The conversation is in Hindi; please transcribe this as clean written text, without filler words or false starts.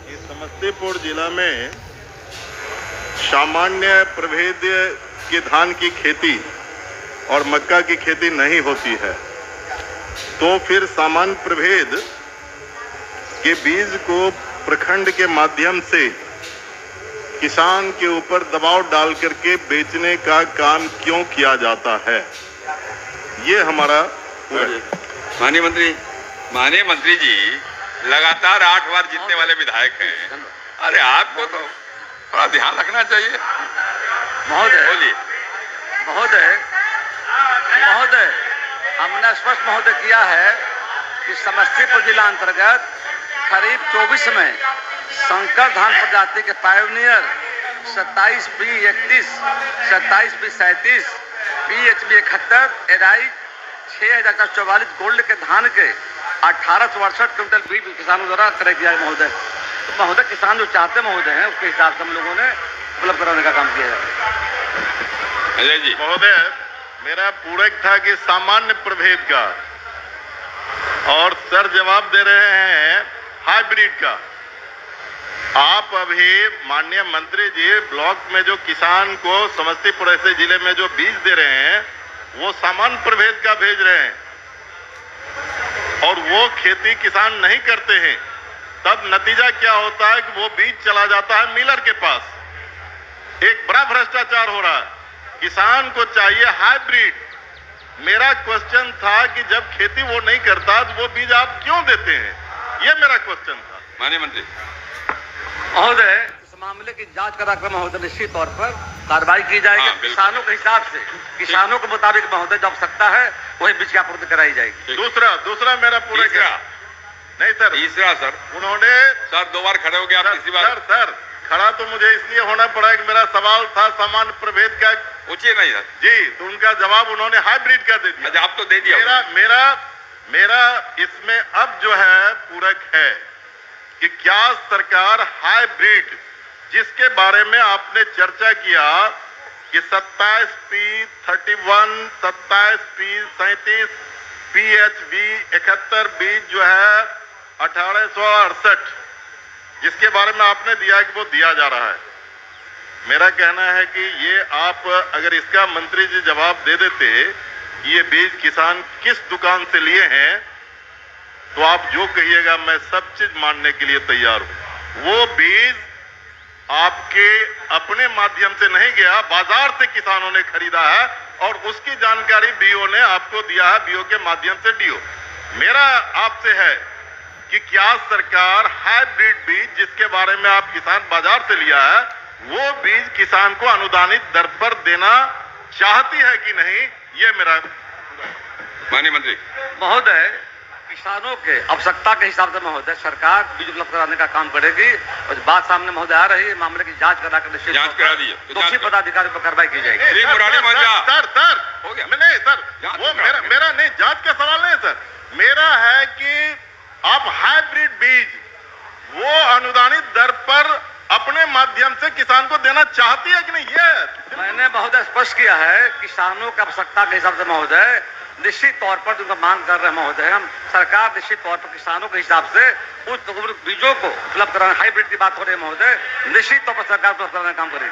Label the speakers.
Speaker 1: कि समस्तीपुर जिला में सामान्य प्रभेद के धान की खेती और मक्का की खेती नहीं होती है, तो फिर सामान्य प्रभेद के बीज को प्रखंड के माध्यम से किसान के ऊपर दबाव डाल करके बेचने का काम क्यों किया जाता है? ये हमारा
Speaker 2: माननीय मंत्री जी लगातार 8 बार जीतने वाले विधायक हैं। अरे आपको तो थोड़ा ध्यान रखना चाहिए।
Speaker 3: महोदय
Speaker 2: बोलिए।
Speaker 3: महोदय हमने स्पष्ट महोदय किया है कि समस्तीपुर जिला अंतर्गत खरीफ 24 में संकर धान प्रजाति के pioneer 27B31, 27B37, PHB 71, एराई 6044 gold के धान के 1868 क्विंटल बीज किसानों द्वारा क्रय किया है महोदय। तो महोदय किसान जो चाहते महोदय हैं उसके हिसाब से हम लोगों ने उपलब्ध कराने का काम किया है।
Speaker 2: अजय जी।
Speaker 1: महोदय, मेरा पूरक था कि सामान्य प्रभेद का, और सर जवाब दे रहे हैं हाइब्रिड का। आप अभी माननीय मंत्री जी ब्लॉक में जो किसान को समस्तीपुर ऐसे जिले में जो बीज दे रहे हैं वो सामान्य प्रभेद का भेज रहे हैं, और वो खेती किसान नहीं करते हैं। तब नतीजा क्या होता है कि वो बीज चला जाता है मिलर के पास। एक बड़ा भ्रष्टाचार हो रहा है। किसान को चाहिए हाइब्रिड। मेरा क्वेश्चन था कि जब खेती वो नहीं करता तो वो बीज आप क्यों देते हैं? ये मेरा क्वेश्चन था।
Speaker 2: माननीय मंत्री
Speaker 3: महोदय, इस मामले की जांच कराकर महोदय निश्चित तौर पर कार्रवाई की जाएगी।
Speaker 2: हाँ,
Speaker 3: किसानों के हिसाब से, किसानों के मुताबिक महोदय जो आवश्यकता है वही बीज की आपूर्ति कराई जाएगी।
Speaker 1: दूसरा मेरा पूरा नहीं सर,
Speaker 2: तीसरा सर
Speaker 1: उन्होंने
Speaker 2: 2 बार खड़े हो गए आप तीसरी बार।
Speaker 1: सर खड़ा तो मुझे इसलिए होना पड़ा कि मेरा सवाल था सामान्य प्रभेद का।
Speaker 2: पूछिए नहीं सर
Speaker 1: जी, तो उनका जवाब उन्होंने हाइब्रिड का दे दिया।
Speaker 2: आप तो दे दिया।
Speaker 1: मेरा इसमें अब जो है पूरक है कि क्या सरकार हाइब्रिड, जिसके बारे में आपने चर्चा किया कि 27P31, 27P37, PHB 71 बीज जो है 1868, जिसके बारे में आपने दिया कि वो दिया जा रहा है। मेरा कहना है कि ये आप अगर इसका मंत्री जी जवाब दे देते कि ये बीज किसान किस दुकान से लिए हैं, तो आप जो कहिएगा मैं सब चीज मानने के लिए तैयार हूं। वो बीज आपके अपने माध्यम से नहीं गया, बाजार से किसानों ने खरीदा है और उसकी जानकारी बीओ ने आपको दिया है, बीओ के माध्यम से डीओ। मेरा आपसे है कि क्या सरकार हाइब्रिड बीज, जिसके बारे में आप किसान बाजार से लिया है, वो बीज किसान को अनुदानित दर पर देना चाहती है कि नहीं? ये मेरा।
Speaker 2: माननीय मंत्री
Speaker 3: महोदय, किसानों के आवश्यकता के हिसाब से महोदय सरकार बीज उपलब्ध कराने का काम करेगी, और बात सामने महोदय आ रही है, मामले की जांच करा कर निश्चित
Speaker 2: जांच करा दीजिए।
Speaker 3: दोषी पदाधिकारी पर कार्रवाई की जाएगी।
Speaker 2: सर
Speaker 1: हो गया। नहीं सर, वो मेरा नहीं, जांच का सवाल नहीं सर। मेरा है कि आप हाइब्रिड बीज वो अनुदानित दर पर अपने माध्यम से किसान को देना चाहती है कि नहीं? ये
Speaker 3: मैंने महोदय स्पष्ट किया है, किसानों की आवश्यकता के हिसाब से महोदय निश्चित तौर पर जो मांग कर रहे हैं महोदय, हम सरकार निश्चित तौर पर किसानों के हिसाब से उस बीजों को उपलब्ध कराने, हाइब्रिड की बात हो रही है महोदय, निश्चित तौर पर सरकार उपलब्ध कराने का काम करेगी।